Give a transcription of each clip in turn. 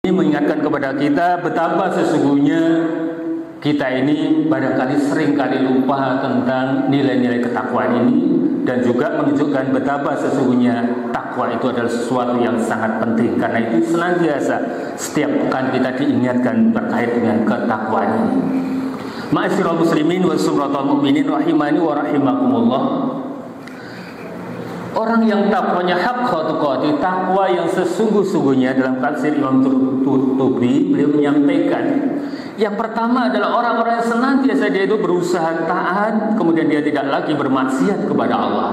Ini mengingatkan kepada kita betapa sesungguhnya kita ini barangkali seringkali lupa tentang nilai-nilai ketakwaan ini, dan juga menunjukkan betapa sesungguhnya takwa itu adalah sesuatu yang sangat penting. Karena itu senantiasa setiap pekan kita diingatkan terkait dengan ketakwaan ini. Ma'asyiral muslimin wa sumratul mu'minin rahimani wa rahimakumullah. Orang yang takwanya haqqa tuqati, takwa yang sesungguh-sungguhnya, dalam tafsir Imam Qurtubi beliau menyampaikan, yang pertama adalah orang-orang yang senantiasa dia itu berusaha taat, kemudian dia tidak lagi bermaksiat kepada Allah.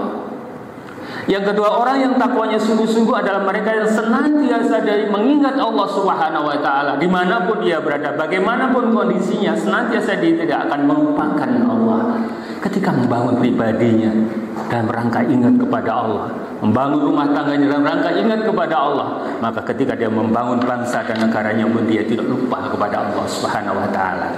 Yang kedua, orang yang takwanya sungguh-sungguh adalah mereka yang senantiasa dari mengingat Allah Subhanahu wa taala dimanapun dia berada, bagaimanapun kondisinya, senantiasa dia tidak akan melupakan Allah. Ketika membangun pribadinya dalam rangka ingat kepada Allah, membangun rumah tangganya dalam rangka ingat kepada Allah, maka ketika dia membangun bangsa dan negaranya pun dia tidak lupa kepada Allah Subhanahu wa taala.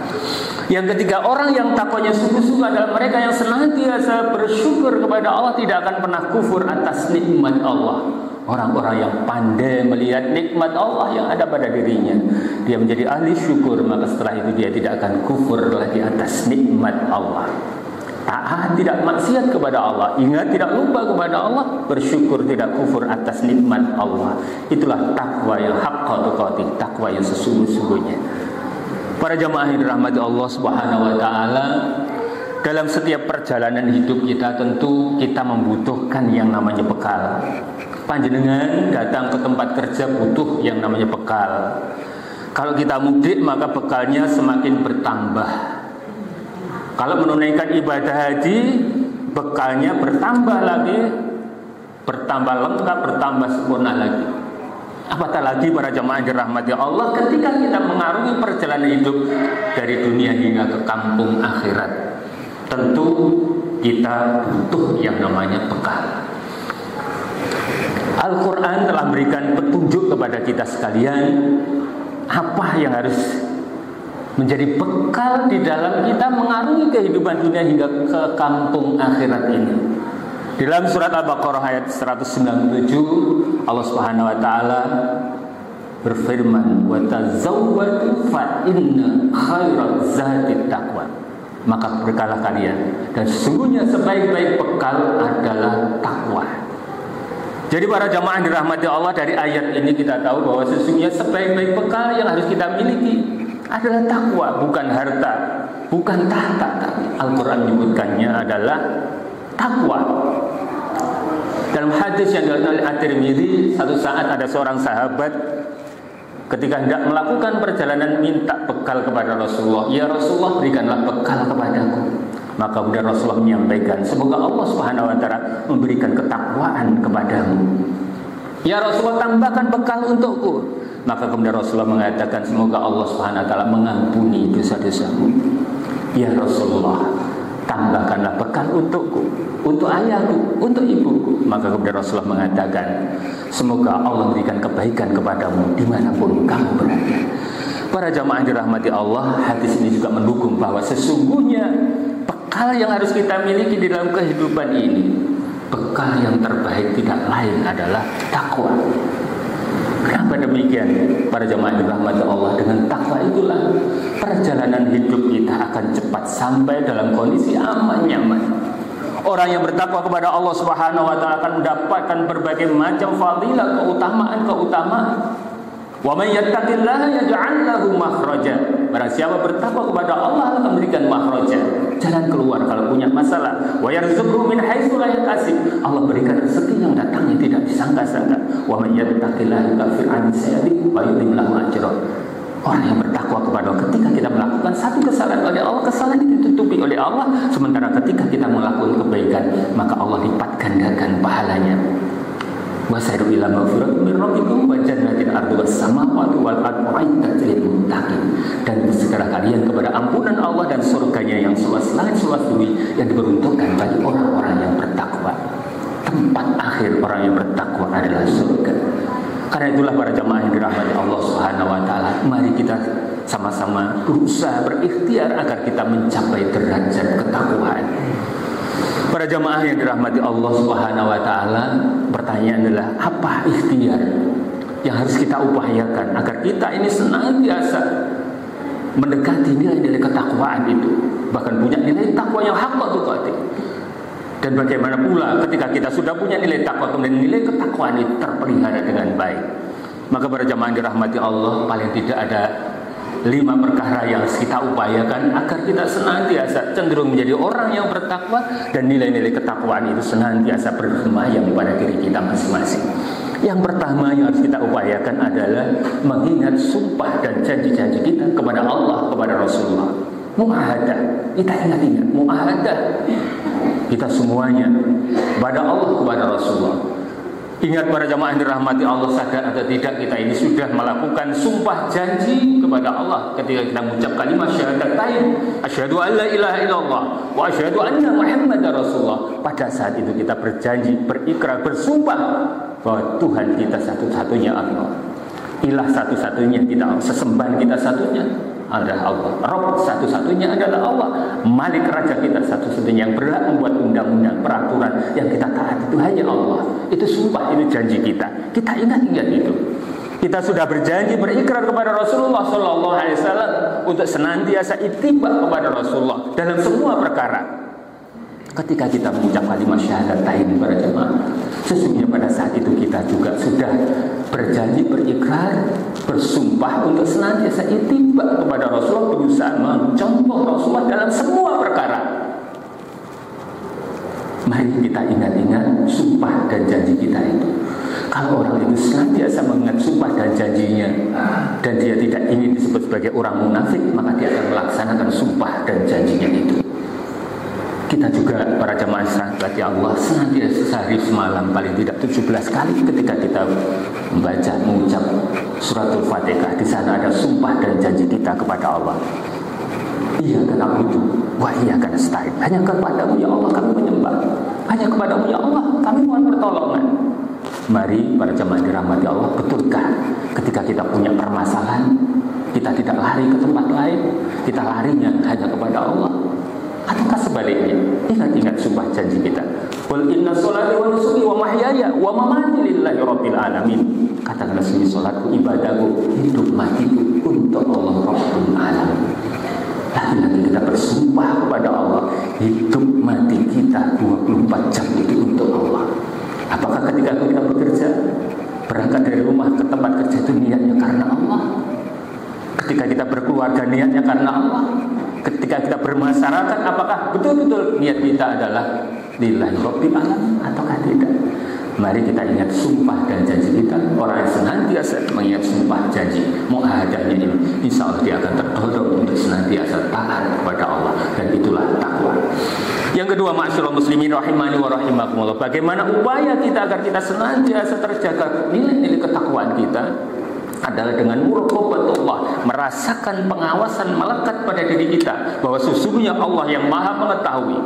Yang ketiga, orang yang takwanya sungguh-sungguh adalah mereka yang senantiasa bersyukur kepada Allah, tidak akan pernah kufur atas nikmat Allah. Orang-orang yang pandai melihat nikmat Allah yang ada pada dirinya, dia menjadi ahli syukur, maka setelah itu dia tidak akan kufur lagi atas nikmat Allah. Taat, tidak maksiat kepada Allah, ingat, tidak lupa kepada Allah, bersyukur, tidak kufur atas nikmat Allah. Itulah takwa yang haqqa tuqati, takwa yang sesungguh-sungguhnya. Para jamaah yang dirahmati Allah Subhanahu wa taala, dalam setiap perjalanan hidup kita tentu kita membutuhkan yang namanya bekal. Panjenengan datang ke tempat kerja butuh yang namanya bekal. Kalau kita mudik maka bekalnya semakin bertambah. Kalau menunaikan ibadah haji, bekalnya bertambah lagi, bertambah lengkap, bertambah sempurna lagi. Apatah lagi para jamaah dirahmati Allah, ketika kita mengarungi perjalanan hidup dari dunia hingga ke kampung akhirat, tentu kita butuh yang namanya bekal. Al-Quran telah memberikan petunjuk kepada kita sekalian apa yang harus menjadi bekal di dalam kita mengarungi kehidupan dunia hingga ke kampung akhirat ini. Di dalam surat Al-Baqarah ayat 197, Allah Subhanahu wa taala berfirman, "Wa tazawwadu fa inna khairaz zadi taqwa." Maka berkalah kalian, dan sesungguhnya sebaik-baik bekal adalah takwa. Jadi para jamaah yang dirahmati Allah, dari ayat ini kita tahu bahwa sesungguhnya sebaik-baik bekal yang harus kita miliki adalah takwa, bukan harta, bukan tahta, tapi Al-Quran menyebutkannya adalah takwa. Dalam hadis yang diriwayatkan oleh At-Tirmidzi, satu saat ada seorang sahabat ketika hendak melakukan perjalanan minta bekal kepada Rasulullah. "Ya Rasulullah, berikanlah bekal kepadaku." Maka kemudian Rasulullah menyampaikan, "Semoga Allah Subhanahu wa taala memberikan ketakwaan kepadamu." "Ya Rasulullah, tambahkan bekal untukku." Maka kemudian Rasulullah mengatakan, "Semoga Allah Subhanahu wa taala mengampuni dosa-dosamu." "Ya Rasulullah, tambahkanlah bekal untukku, untuk ayahku, untuk ibuku." Maka kemudian Rasulullah mengatakan, "Semoga Allah memberikan kebaikan kepadamu dimanapun kamu berada." Para jamaah dirahmati Allah, hadis ini juga mendukung bahwa sesungguhnya bekal yang harus kita miliki di dalam kehidupan ini, bekal yang terbaik tidak lain adalah takwa. Kenapa demikian? Para jamaah dirahmati Allah, dengan takwa itulah perjalanan hidup kita akan cepat sampai dalam kondisi aman, nyaman. Orang yang bertakwa kepada Allah Subhanahu wa taala akan mendapatkan berbagai macam fadilah, keutamaan. Wa may yattaqillaha yaj'al lahu makhraja. Barang siapa bertakwa kepada Allah akan memberikan makhraja, jalan keluar kalau punya masalah. Wa yarzuqhu min haitsu la yahtasib. Allah berikan rezeki yang datangnya tidak disangka-sangka. Wa may yattaqillaha yukaffir 'anhu sayyi'atihi wa yu'dhim lahu ajran. Orang yang bertakwa kepada Allah, ketika kita melakukan satu kesalahan oleh Allah, kesalahan itu ditutupi oleh Allah. Sementara ketika kita melakukan kebaikan, maka Allah lipat gandakan pahalanya. Wasairu ila maghfiratin min rabbikum wa jannatin 'arduha as-samawati wal ardu u'iddat lil muttaqin. Dan bersegera kalian kepada ampunan Allah dan surganya yang seluas langit seluas bumi, yang diperuntukkan bagi orang-orang yang bertakwa. Tempat akhir orang yang bertakwa adalah surga. Karena itulah para jamaah yang dirahmati Allah Subhanahu wa taala, mari kita sama-sama berusaha berikhtiar agar kita mencapai derajat ketakwaan. Para jamaah yang dirahmati Allah Subhanahu wa taala, pertanyaan adalah apa ikhtiar? yang harus kita upayakan agar kita ini senantiasa mendekati nilai-nilai ketakwaan itu, bahkan punya nilai takwa yang haqqa tuqatih. Dan bagaimana pula ketika kita sudah punya nilai takwa, kemudian nilai ketakwaan itu terpelihara dengan baik, maka para jamaah dirahmati Allah, paling tidak ada 5 perkara yang harus kita upayakan agar kita senantiasa cenderung menjadi orang yang bertakwa, dan nilai-nilai ketakwaan itu senantiasa bersemayam pada diri kita masing-masing. Yang pertama yang harus kita upayakan adalah mengingat sumpah dan janji-janji kita kepada Allah, kepada Rasulullah. Mu'ahadah, kita ingat-ingat mu'ahadah kita semuanya kepada Allah, kepada Rasulullah. Ingat para jamaah yang dirahmati Allah, sadar atau tidak kita ini sudah melakukan sumpah janji kepada Allah ketika kita mengucap kalimat syahadatain, asyhadu an la ilaha illallah wa asyhadu anna Muhammadar Rasulullah. Pada saat itu kita berjanji, berikrar, bersumpah bahwa Tuhan kita satu-satunya Allah, ilah satu-satunya kita, sesembahan kita satunya adalah Allah, Rabb satu-satunya adalah Allah, Malik raja kita satu-satunya yang berhak membuat undang-undang, peraturan yang kita taat itu hanya Allah. Itu sumpah, itu janji kita. Kita ingat-ingat itu. Kita sudah berjanji, berikrar kepada Rasulullah SAW untuk senantiasa ittiba kepada Rasulullah dalam semua perkara. Ketika kita mengucap kalimat syahadatain para jemaah, sesungguhnya pada saat itu kita juga sudah berjanji, berikrar, bersumpah untuk senantiasa ittiba kepada Rasulullah, berusaha mencontoh Rasulullah dalam semua perkara. Mari kita ingat-ingat sumpah dan janji kita itu. Kalau orang itu senantiasa mengingat sumpah dan janjinya, dan dia tidak ingin disebut sebagai orang munafik, maka dia akan melaksanakan sumpah dan janjinya itu. Kita juga para jamaah sahabat ya Allah senantiasa sehari semalam paling tidak 17 kali ketika kita membaca, mengucap suratul Fatihah, di sana ada sumpah dan janji kita kepada Allah. Iyyaka na'budu wa iyyaka nasta'in. Hanya kepadamu ya Allah kami menyembah. Hanya kepadamu ya Allah kami mohon pertolongan. Mari para jemaah dirahmati Allah, betulkah ketika kita punya permasalahan kita tidak lari ke tempat lain, kita larinya hanya kepada Allah? Ataukah sebaliknya? Ingat-ingat sumpah janji kita. Qul inna sholati wa nusuki wa mahyaya wa mamati lillahi rabbil alamin. Katakanlah sungguh salatku, ibadahku, hidup matiku untuk Allah Rabbul Alamin. Lagi-lagi kita bersumpah kepada Allah, hidup mati kita 24 jam itu untuk Allah. Apakah ketika kita bekerja, berangkat dari rumah ke tempat kerja itu niatnya karena Allah? Ketika kita berkeluarga niatnya karena Allah? Ketika kita bermasyarakat, apakah betul-betul niat kita adalah lillahi rabbil alamin ataukah tidak? Mari kita ingat sumpah dan janji kita. Orang yang senantiasa mengingat sumpah janji muahadahnya ini, insya Allah dia akan terdorong untuk senantiasa taat kepada Allah, dan itulah takwa. Yang kedua, ma'asyiral muslimin rahimani wa rahimakumullah, bagaimana upaya kita agar kita senantiasa terjaga nilai-nilai ketakwaan kita adalah dengan muraqabatullah, merasakan pengawasan melekat pada diri kita bahwa sesungguhnya Allah yang maha mengetahui,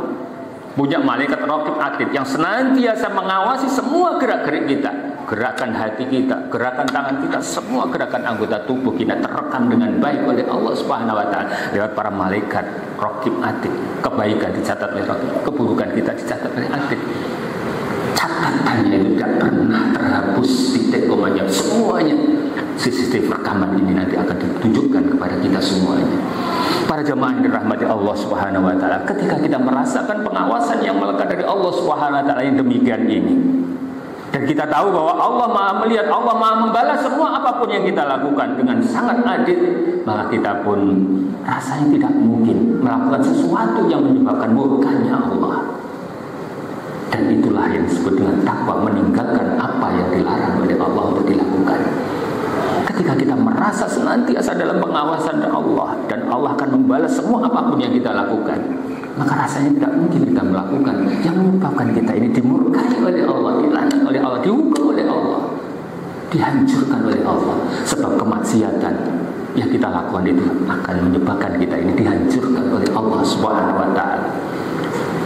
punya malaikat raqib atid yang senantiasa mengawasi semua gerak-gerik kita, gerakan hati kita, gerakan tangan kita, semua gerakan anggota tubuh kita terekam dengan baik oleh Allah Subhanahu wa taala lewat para malaikat raqib atid. Kebaikan dicatat oleh raqib, keburukan kita dicatat oleh atid. Catatannya itu tidak pernah terhapus, titik komanya semuanya. CCTV rekaman ini nanti akan ditunjukkan kepada kita semuanya. Para jemaah yang dirahmati Allah Subhanahu wa taala, ketika kita merasakan pengawasan yang melekat dari Allah Subhanahu wa taala yang demikian ini, dan kita tahu bahwa Allah Maha melihat, Allah Maha membalas semua apapun yang kita lakukan dengan sangat adil, maka kita pun rasanya tidak mungkin melakukan sesuatu yang menyebabkan murkanya Allah. Dan itulah yang disebut dengan takwa, meninggalkan apa yang dilarang oleh Allah untuk dilakukan. Ketika kita merasa senantiasa dalam pengawasan Allah, dan Allah akan membalas semua apapun yang kita lakukan, maka rasanya tidak mungkin kita melakukan yang menyebabkan kita ini dimurkai oleh Allah, dilaknat oleh Allah, dihukum oleh Allah, dihancurkan oleh Allah. Sebab kemaksiatan yang kita lakukan itu akan menyebabkan kita ini dihancurkan oleh Allah Subhanahu wa taala.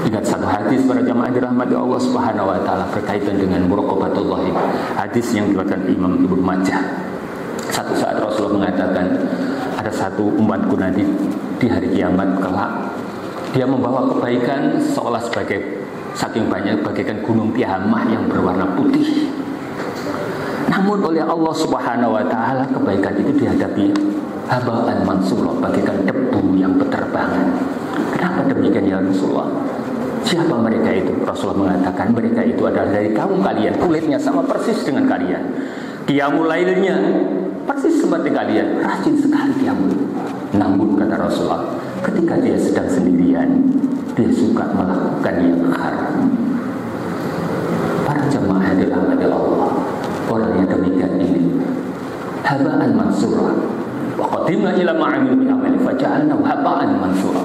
Ingat satu hadis para jamaah dirahmati Allah Subhanahu wa taala berkaitan dengan muraqabatullah. Hadis yang diriwayatkan Imam Ibnu Majah. Satu saat Rasulullah mengatakan, ada satu umatku nanti di hari kiamat kelak, dia membawa kebaikan seolah sebagai saking banyak bagaikan gunung Tihamah yang berwarna putih. Namun oleh Allah Subhanahu wa taala kebaikan itu dihadapi haba'an mansura, bagaikan debu yang berterbangan. Kenapa demikian ya Rasulullah? Siapa mereka itu? Rasulullah mengatakan mereka itu adalah dari kaum kalian, kulitnya sama persis dengan kalian, qiyamul lailnya persis seperti kalian, rajin sekali qiyamul. Namun kata Rasulullah, ketika dia sedang sendirian, dia suka melakukan yang haram. Para jemaah dirahmati Allah, orang yang demikian ini haba'an mansura. Wa qadimna ila ma'amil min amali faja'alnahu haba'an mansura.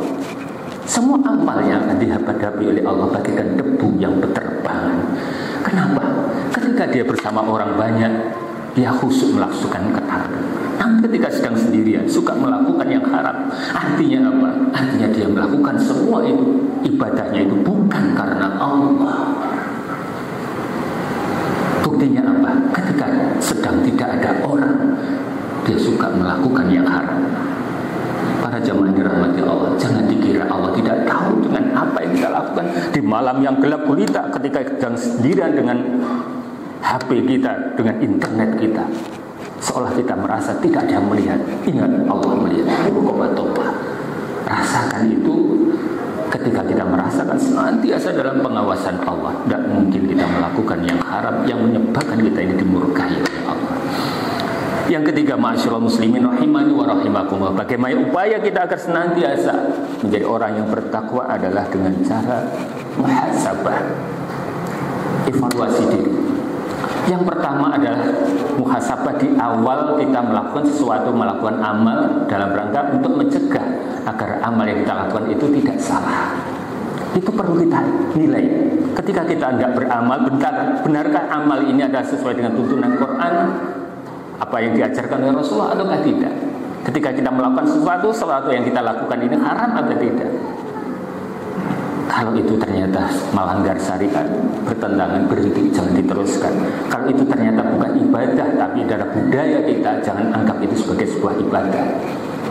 Semua amal yang akan dihadapi oleh Allah bagaikan debu yang berterbangan. Kenapa? Ketika dia bersama orang banyak, dia khusyuk melakukan ketaatan. Namun ketika sedang sendirian, suka melakukan yang haram. Artinya apa? Artinya dia melakukan semua itu, ibadahnya itu bukan karena Allah. Buktinya apa? Ketika sedang tidak ada orang, dia suka melakukan yang haram. Para jamaah dirahmati Allah, jangan dikira Allah tidak tahu dengan apa yang kita lakukan di malam yang gelap gulita ketika sedang sendirian dengan HP kita, dengan internet kita. Seolah kita merasa tidak ada yang melihat. Ingat, Allah melihat. Rasakan itu ketika kita merasakan senantiasa dalam pengawasan Allah. Tidak mungkin kita melakukan yang haram yang menyebabkan kita ini dimurkai oleh Allah. Yang ketiga, ma'asyiral muslimin rahimani wa rahimakumullah, bagaimana upaya kita agar senantiasa menjadi orang yang bertakwa adalah dengan cara muhasabah, evaluasi diri. Yang pertama adalah muhasabah di awal kita melakukan sesuatu, melakukan amal dalam rangka untuk mencegah agar amal yang kita lakukan itu tidak salah. Itu perlu kita nilai. Ketika kita tidak beramal, benarkah amal ini adalah sesuai dengan tuntunan Quran? Apa yang diajarkan oleh Rasulullah ataukah tidak? Ketika kita melakukan sesuatu yang kita lakukan ini haram atau tidak? Kalau itu ternyata melanggar syariat, bertentangan, berhenti, jangan diteruskan. Kalau itu ternyata bukan ibadah tapi adalah budaya kita, jangan anggap itu sebagai sebuah ibadah.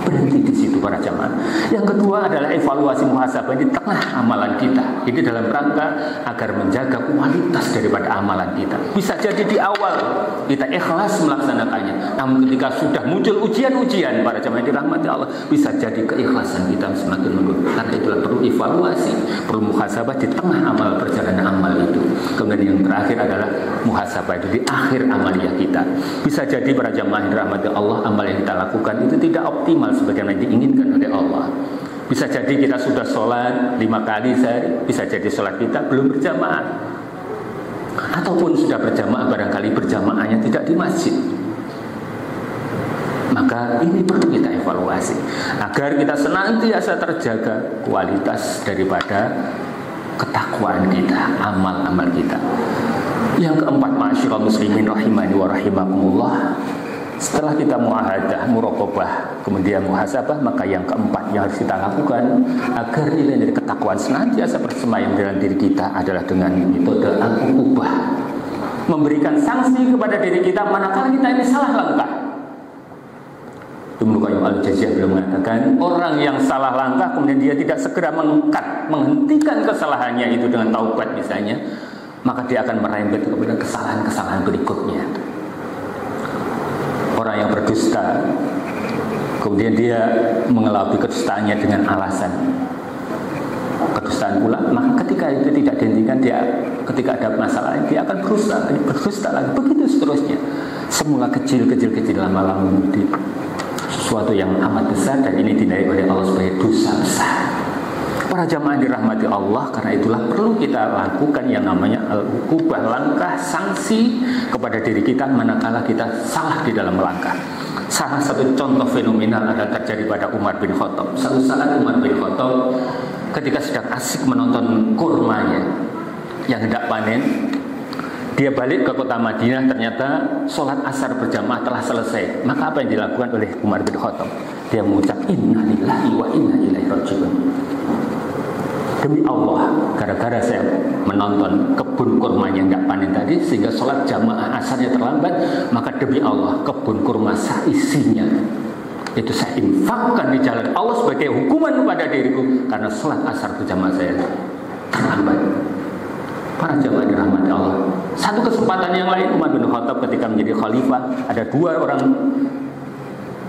Berhenti di situ para jamaah. Yang kedua adalah evaluasi muhasabah di tengah amalan kita. Ini dalam rangka agar menjaga kualitas daripada amalan kita. Bisa jadi di awal kita ikhlas melaksanakannya, namun ketika sudah muncul ujian-ujian para jamaah dirahmati Allah, bisa jadi keikhlasan kita semakin menurun. Karena itulah perlu evaluasi, perlu muhasabah di tengah amal perjalanan amal itu. Kemudian yang terakhir adalah muhasabah di akhir amaliyah kita. Bisa jadi para jamaah dirahmati Allah, amal yang kita lakukan itu tidak optimal sebagaimana diinginkan oleh Allah. Bisa jadi kita sudah sholat 5 kali sehari, bisa jadi sholat kita belum berjamaah, ataupun sudah berjamaah barangkali berjamaahnya tidak di masjid. Maka ini perlu kita evaluasi agar kita senantiasa terjaga kualitas daripada ketakwaan kita, amal-amal kita. Yang keempat, ma'asyiral muslimin rahimani wa rahimakumullah, setelah kita muahadah, muraqabah, kemudian muhasabah, maka yang keempat yang harus kita lakukan agar nilai dari ketakwaan senantiasa bersemayam dalam diri kita adalah dengan metode al-uqubah, memberikan sanksi kepada diri kita manakala kita ini salah langkah. Ibnu Qayyim al-Jauziyah beliau mengatakan, orang yang salah langkah kemudian dia tidak segera menghentikan kesalahannya itu dengan taubat misalnya, maka dia akan merembet kepada kesalahan-kesalahan berikutnya. Orang yang berdusta, kemudian dia mengelabui kedustaannya dengan alasan kedustaan pula, maka ketika itu tidak dihentikan, dia ketika ada masalah dia akan berdusta lagi, begitu seterusnya. Semula kecil, lama-lama menjadi sesuatu yang amat besar, dan ini dinilai oleh Allah sebagai dosa besar. Para jamaah dirahmati Allah, karena itulah perlu kita lakukan yang namanya al-uqubah, langkah sanksi kepada diri kita manakala kita salah di dalam melangkah. Salah satu contoh fenomenal adalah terjadi pada Umar bin Khattab. Suatu saat Umar bin Khattab ketika sedang asik menonton kurmanya yang hendak panen, dia balik ke kota Madinah, ternyata sholat asar berjamaah telah selesai. Maka apa yang dilakukan oleh Umar bin Khattab? Dia mengucap inna lillahi wa inna ilaihi raji'un. Demi Allah, gara-gara saya menonton kebun kurma yang nggak panen tadi sehingga sholat jamaah asarnya terlambat, maka demi Allah kebun kurma isinya itu saya infakkan di jalan Allah sebagai hukuman kepada diriku karena sholat asar berjamaah saya terlambat. Para jamaah dirahmati Allah. Satu kesempatan yang lain, Umar bin Khattab ketika menjadi khalifah, ada 2 orang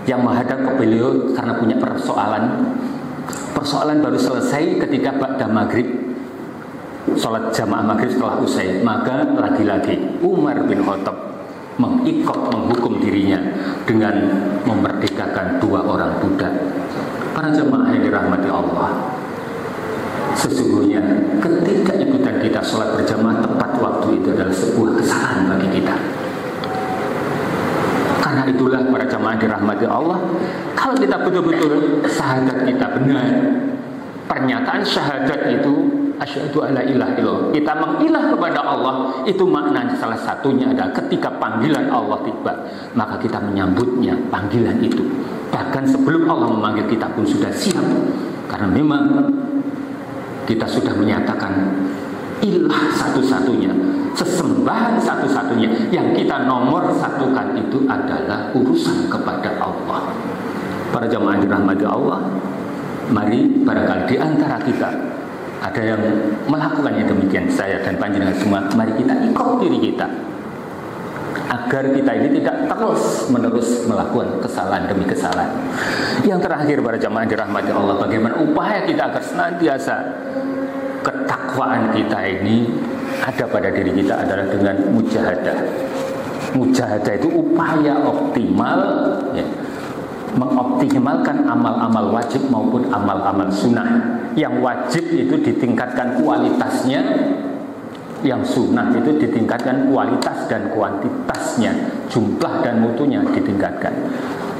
yang menghadap ke beliau karena punya persoalan. Persoalan baru selesai ketika ba'da maghrib, sholat jamaah maghrib setelah usai. Maka lagi-lagi Umar bin Khattab menghukum dirinya dengan memerdekakan 2 orang budak. Para jamaah yang dirahmati Allah, sesungguhnya ketidakikutan kita sholat berjamaah tepat waktu itu adalah sebuah kesalahan bagi kita. Karena itulah para jamaah dirahmati Allah, kalau kita betul-betul syahadat kita benar, pernyataan syahadat itu asyhadu alla ilaha illallah, kita mengilah kepada Allah, itu maknanya salah satunya adalah ketika panggilan Allah tiba, maka kita menyambutnya panggilan itu. Bahkan sebelum Allah memanggil kita pun sudah siap, karena memang kita sudah menyatakan ilah satu-satunya, sesembahan satu-satunya yang kita nomor satukan itu adalah urusan kepada Allah. Para jamaah dirahmati Allah, mari barangkali di antara kita ada yang melakukannya demikian, saya dan panjenengan semua, mari kita ikut diri kita agar kita ini tidak terus-menerus melakukan kesalahan demi kesalahan. Yang terakhir para jamaah dirahmati Allah, bagaimana upaya kita agar senantiasa ketakwaan kita ini ada pada diri kita adalah dengan mujahadah. Mujahadah itu upaya optimal, ya, mengoptimalkan amal-amal wajib maupun amal-amal sunnah. Yang wajib itu ditingkatkan kualitasnya, yang sunnah itu ditingkatkan kualitas dan kuantitasnya, jumlah dan mutunya ditingkatkan.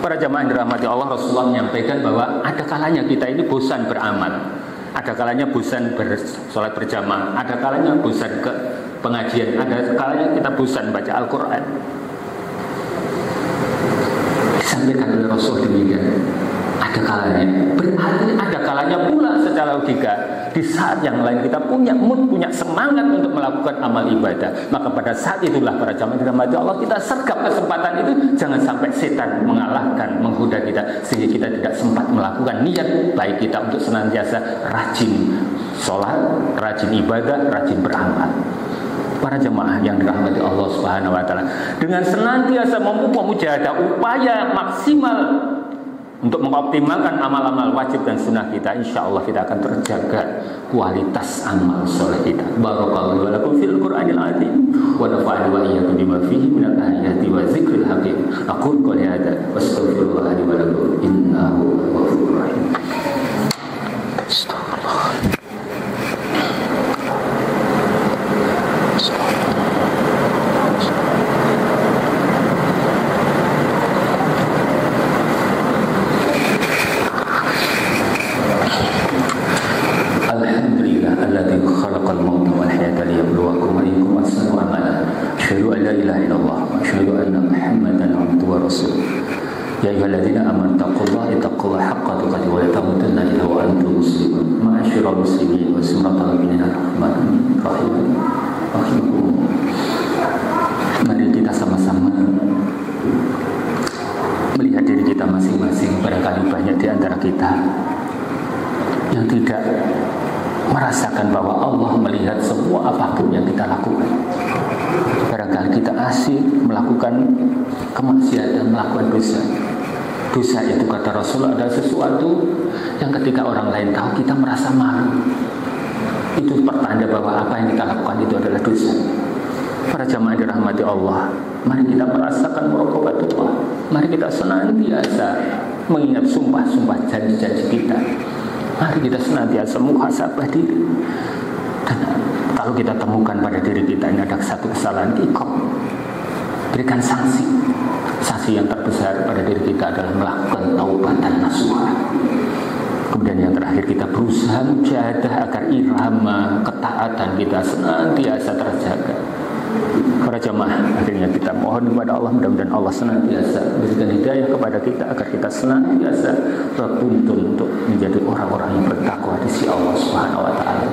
Para jamaah yang dirahmati Allah, Rasulullah menyampaikan bahwa ada kalanya kita ini bosan beramal, ada kalanya bosan bersolat berjamaah, ada kalanya bosan ke pengajian, ada kalanya kita bosan baca Al-Quran. Disampaikan oleh Rasul demikian. Ada kalanya, berarti ada kalanya pula secara logika di saat yang lain kita punya mood, punya semangat untuk melakukan amal ibadah, maka pada saat itulah para jamaah dirahmati Allah, kita sergap kesempatan itu. Jangan sampai setan mengalahkan, menggoda kita sehingga kita tidak sempat melakukan niat baik kita untuk senantiasa rajin sholat, rajin ibadah, rajin beramal. Para jemaah yang dirahmati Allah Subhanahu wa taala, dengan senantiasa memupuk mujahadah, upaya maksimal untuk mengoptimalkan amal-amal wajib dan sunnah kita, insya Allah kita akan terjaga kualitas amal soleh kita. Barakallahu wa lakum fil Qur'anil azim wa nafa'ani wa iyyakum bima fihi minal ayati wa dzikril hakim. Aqul qouli hadza wa astaghfirullah li wa lakum innahu ghafurur rahim. Astagfirullah. Ya ayyuhalladzina amanu taqullaha haqqa tuqatih wa la tamutunna illa wa antum muslimun. Ma'asyiral muslimin wa bismillahir rahmanir rahim. Mari kita sama-sama melihat diri kita masing-masing. Barangkali banyak di antara kita yang tidak merasakan bahwa Allah melihat semua apapun yang kita lakukan. Barangkali kita asik melakukan kemaksiatan, melakukan dosa. Dosa itu kata Rasul adalah sesuatu yang ketika orang lain tahu kita merasa malu. Itu pertanda bahwa apa yang kita lakukan itu adalah dosa. Para jamaah dirahmati Allah, mari kita merasakan muraqabatullah. Mari kita senantiasa mengingat sumpah-sumpah janji-janji kita. Mari kita senantiasa muhasabah diri. Dan kalau kita temukan pada diri kita ini ada satu kesalahan, iqab, berikan sanksi. Sanksi yang terbesar pada diri kita adalah melakukan taubatan nasuha. Kemudian yang terakhir, kita berusaha mujahadah agar irama ketaatan kita senantiasa terjaga. Para jamaah, akhirnya kita mohon kepada Allah, mudah-mudahan Allah senantiasa berikan hidayah kepada kita agar kita senantiasa berbuntun untuk menjadi orang-orang yang bertakwa di sisi Allah Subhanahu wa taala.